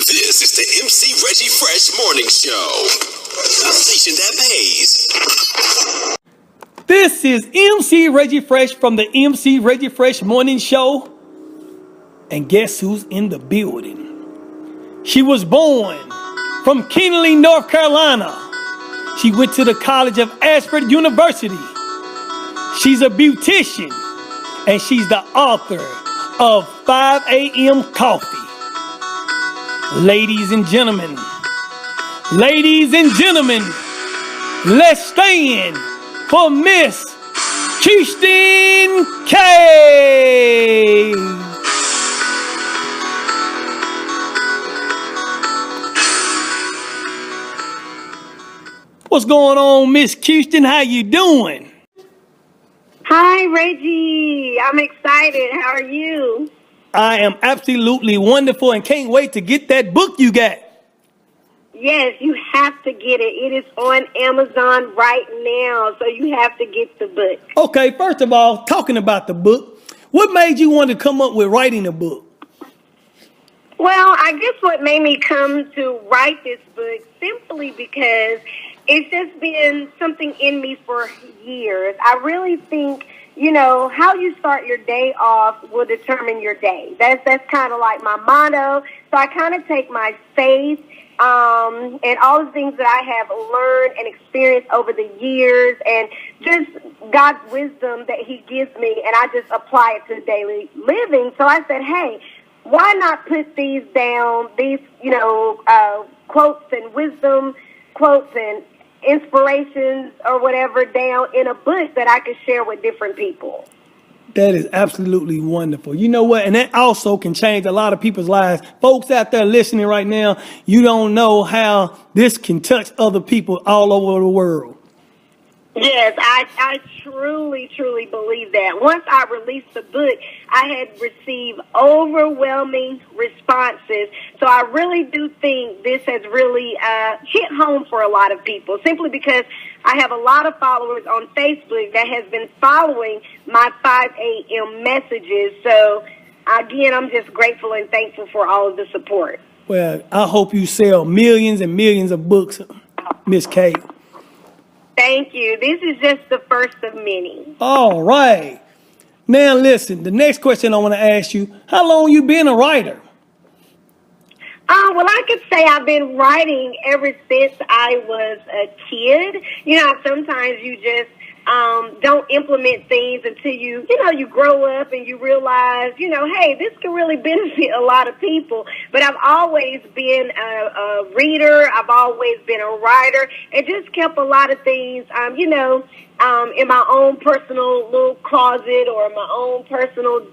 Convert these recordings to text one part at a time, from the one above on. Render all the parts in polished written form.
This is the MC Reggie Fresh Morning Show. The station that pays. This is MC Reggie Fresh from the MC Reggie Fresh Morning Show. And guess who's in the building? She was born from Kearney, North Carolina. She went to the College of Ashford University. She's a beautician, and she's the author of 5 a.m. Coffee. Ladies and gentlemen, let's stand for Miss Kistern K. What's going on, Miss Kistern? How you doing? Hi, Reggie. I'm excited. How are you? I am absolutely wonderful and can't wait to get that book you got. Yes, you have to get it. It is on Amazon right now, so you have to get the book. Okay, first of all, talking about the book, what made you want to come up with writing a book? Well, I guess what made me come to write this book simply because it's just been something in me for years. I really think, how you start your day off will determine your day. That's kind of like my motto. So I kind of take my faith and all the things that I have learned and experienced over the years and just God's wisdom that he gives me, and I just apply it to daily living. So I said, hey, why not put these down, these, quotes and wisdom quotes and inspirations or whatever down in a book that I could share with different people. That is absolutely wonderful. You know what? And that also can change a lot of people's lives. Folks out there listening right now, you don't know how this can touch other people all over the world. Yes, I truly, truly believe that. Once I released the book, I had received overwhelming responses. So I really do think this has really hit home for a lot of people, simply because I have a lot of followers on Facebook that has been following my 5 a.m. messages. So, again, I'm just grateful and thankful for all of the support. Well, I hope you sell millions and millions of books, Miss K. Thank you. This is just the first of many. All right. Now, listen, the next question I want to ask you, how long you been a writer? Well, I could say I've been writing ever since I was a kid. Sometimes you just don't implement things until you grow up and you realize, hey, this can really benefit a lot of people. But I've always been a reader. I've always been a writer. It just kept a lot of things, in my own personal little closet or my own personal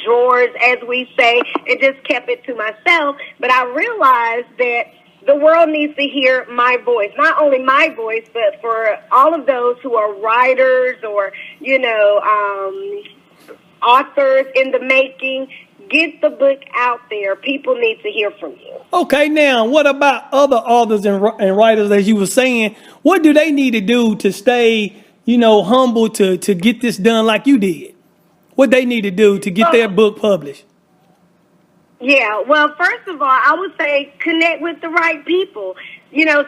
drawers, as we say, and just kept it to myself. But I realized that the world needs to hear my voice, not only my voice, but for all of those who are writers or, authors in the making. Get the book out there. People need to hear from you. Okay, now, what about other authors and writers, as you were saying? What do they need to do to stay, humble to get this done like you did? What they need to do to get their book published? Yeah, well, first of all, I would say connect with the right people.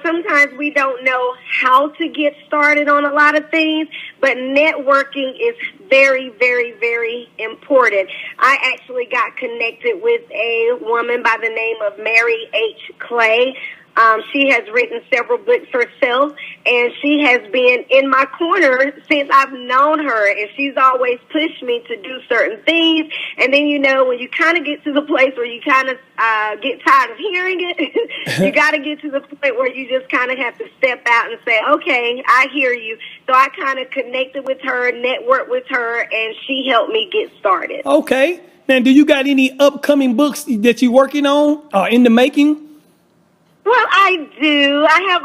Sometimes we don't know how to get started on a lot of things, but networking is very, very, very important. I actually got connected with a woman by the name of Mary H. Clay. She has written several books herself, and she has been in my corner since I've known her, and she's always pushed me to do certain things. And then, when you kind of get to the place where you kind of get tired of hearing it, you got to get to the point where you just kind of have to step out and say, okay, I hear you. So I kind of connected with her, networked with her, and she helped me get started. Okay. Now, do you got any upcoming books that you're working on or in the making? Well, I do. I have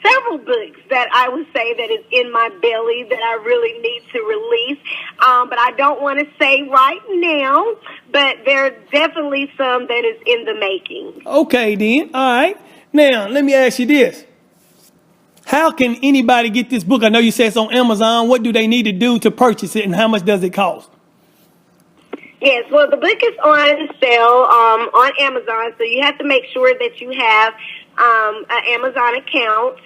several books that I would say that is in my belly that I really need to release. But I don't want to say right now, but there are definitely some that is in the making. Okay, then. All right. Now, let me ask you this. How can anybody get this book? I know you said it's on Amazon. What do they need to do to purchase it, and how much does it cost? Yes, well, the book is on sale on Amazon, so you have to make sure that you have an Amazon account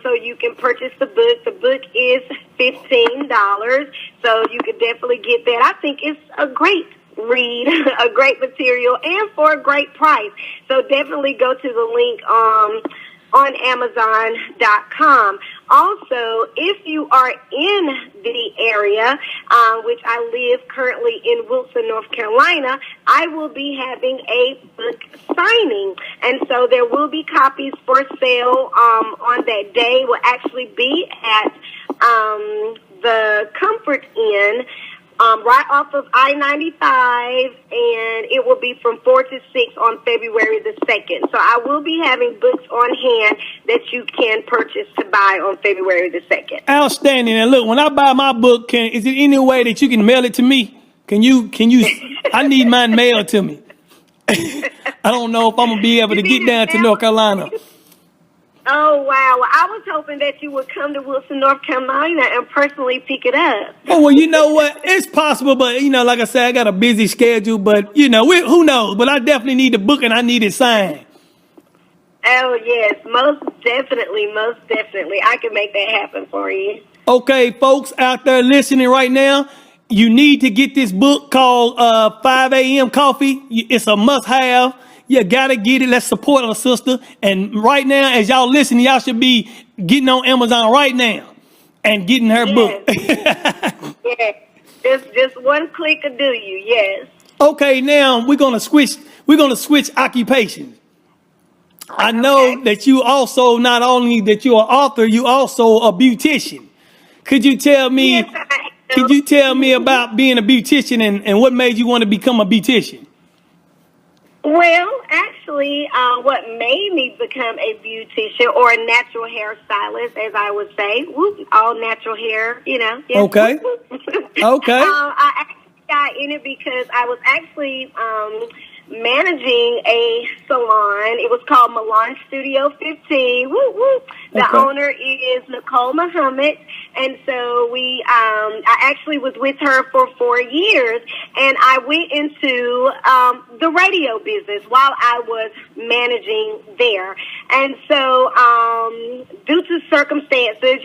so you can purchase the book. The book is $15, so you could definitely get that. I think it's a great read, a great material, and for a great price. So definitely go to the link on Amazon.com. Also, if you are in the area, which I live currently in Wilson, North Carolina, I will be having a book signing. And so there will be copies for sale on that day. Will actually be at the Comfort Inn, right off of I-95, and it will be from 4 to 6 on February the 2nd. So I will be having books on hand that you can purchase to buy on February the 2nd. Outstanding. And look, when I buy my book, is it any way that you can mail it to me? Can you, I need mine mailed to me. I don't know if I'm going to be able to get down to North Carolina. Oh, wow. Well, I was hoping that you would come to Wilson, North Carolina and personally pick it up. Oh, well, you know what? It's possible, but, like I said, I got a busy schedule, but, who knows? But I definitely need the book and I need it signed. Oh, yes. Most definitely. I can make that happen for you. Okay, folks out there listening right now, you need to get this book called 5 a.m. Coffee. It's a must-have. You gotta get it. Let's support our sister. And right now, as y'all listening, y'all should be getting on Amazon right now and getting her book. Yeah, just one click will do you. Yes. Okay, now we're gonna switch occupations. I know that you also, not only that you're an author, you also a beautician. Could you tell me? Yes, I am. Could you tell me about being a beautician and what made you want to become a beautician? Well, actually, what made me become a beautician or a natural hairstylist, as I would say, all natural hair, Yes. Okay. Okay. I actually got in it because I was actually managing a salon. It was called Milan Studio 15. Woo, woo. The owner is Nicole Muhammad. And so I actually was with her for 4 years, and I went into the radio business while I was managing there. And so due to circumstances,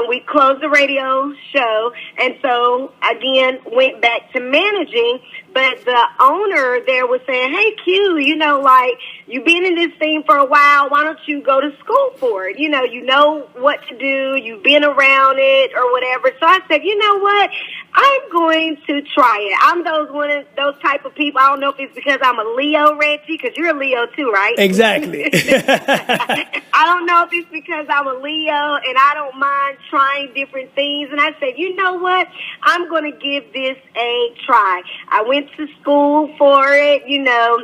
we closed the radio show, and so again went back to managing. But the owner there was saying, "Hey, Q, you've been in this thing for a while. Why don't you go to school for it? You know what to do. You've been around it or whatever." So I said, "You know what? I'm going to try it." I'm one of those type of people. I don't know if it's because I'm a Leo, Reggie, because you're a Leo too, right? Exactly. I don't know if it's because I'm a Leo and I don't mind trying different things. And I said, "You know what? I'm going to give this a try." I went to school for it.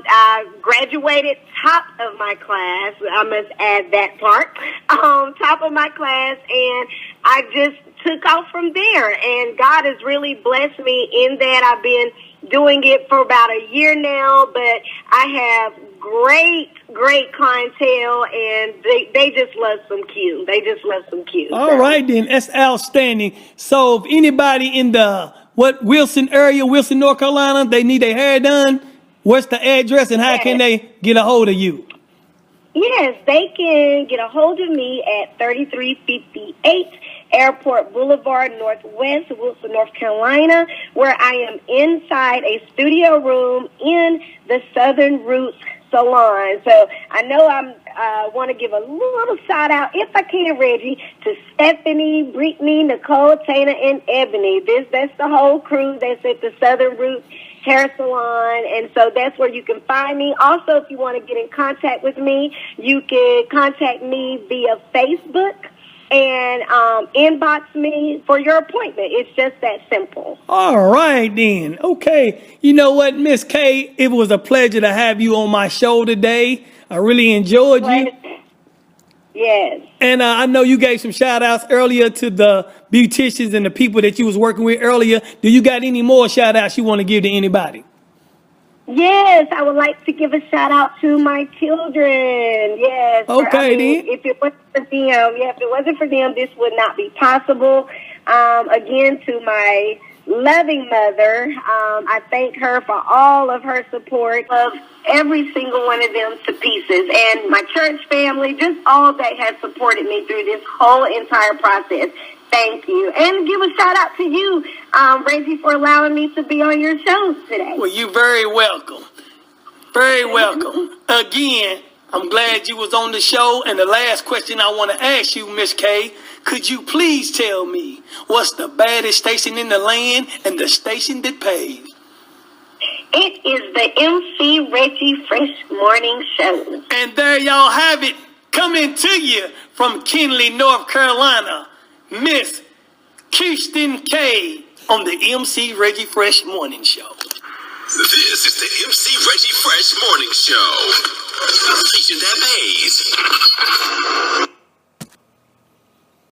I graduated top of my class. I must add that part. Top of my class, and I just took off from there. And God has really blessed me in that. I've been doing it for about a year now, but I have great clientele, and they just love some Q. All right, then. That's outstanding. So if anybody in the Wilson area, Wilson, North Carolina, they need their hair done, what's the address and how can they get a hold of you? Yes, they can get a hold of me at 3358 Airport Boulevard, Northwest, Wilson, North Carolina, where I am inside a studio room in the Southern Roots Salon. So I know I want to give a little shout out, if I can, Reggie, to Stephanie, Brittany, Nicole, Tana, and Ebony. That's the whole crew that's at the Southern Roots Hair Salon, and so that's where you can find me. Also, if you want to get in contact with me, you can contact me via Facebook and inbox me for your appointment. It's just that simple. All right, then. Okay. You know what, Miss K, it was a pleasure to have you on my show today. I really enjoyed you. Yes. And I know you gave some shout outs earlier to the beauticians and the people that you was working with earlier. Do you got any more shout outs you want to give to anybody? Yes, I would like to give a shout out to my children. Yes. Okay, then. If it wasn't for them, this would not be possible. Again, to my loving mother. I thank her for all of her support. Love every single one of them to pieces. And my church family, just all that has supported me through this whole entire process. Thank you. And give a shout out to you, Reggie, for allowing me to be on your show today. Well, you're very welcome. Very welcome. Again, I'm glad you was on the show. And the last question I want to ask you, Miss K, could you please tell me what's the baddest station in the land and the station that pays? It is the MC Reggie Fresh Morning Show. And there y'all have it, coming to you from Kinley, North Carolina, Miss Kistern K on the MC Reggie Fresh Morning Show. This is the MC Reggie Fresh Morning Show. A station that pays.